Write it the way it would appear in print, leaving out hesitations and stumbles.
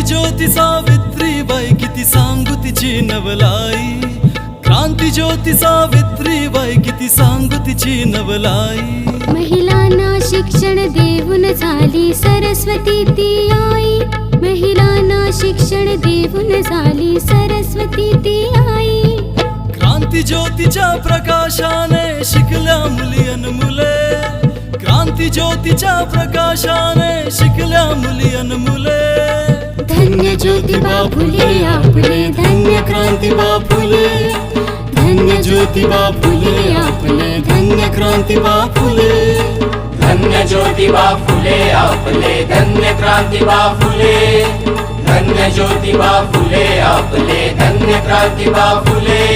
ज्योती सावित्रीबाई किती सांगू तिची नवलाई, क्रांती ज्योती सावित्रीबाई किती सांगू तिची नवलाई. महिलांना शिक्षण देऊन झाली सरस्वती ती आई, महिलांना शिक्षण देऊन झाली सरस्वती ती आई. क्रांती ज्योतीच्या प्रकाशाने शिकल्या मुली अन मुले, क्रांती ज्योतीच्या प्रकाशाने शिकल्या मुली अन मुले. धन्य ज्योतिबा फुले आपले, धन्य क्रांतिबा फुले, धन्य ज्योतिबा फुले आपले, धन्य क्रांतिबा फुले. धन्य ज्योतिबा फुले आपले, धन्य क्रांतिबा फुले, धन्य ज्योतिबा फुले आपले, धन्य क्रांतिबा फुले.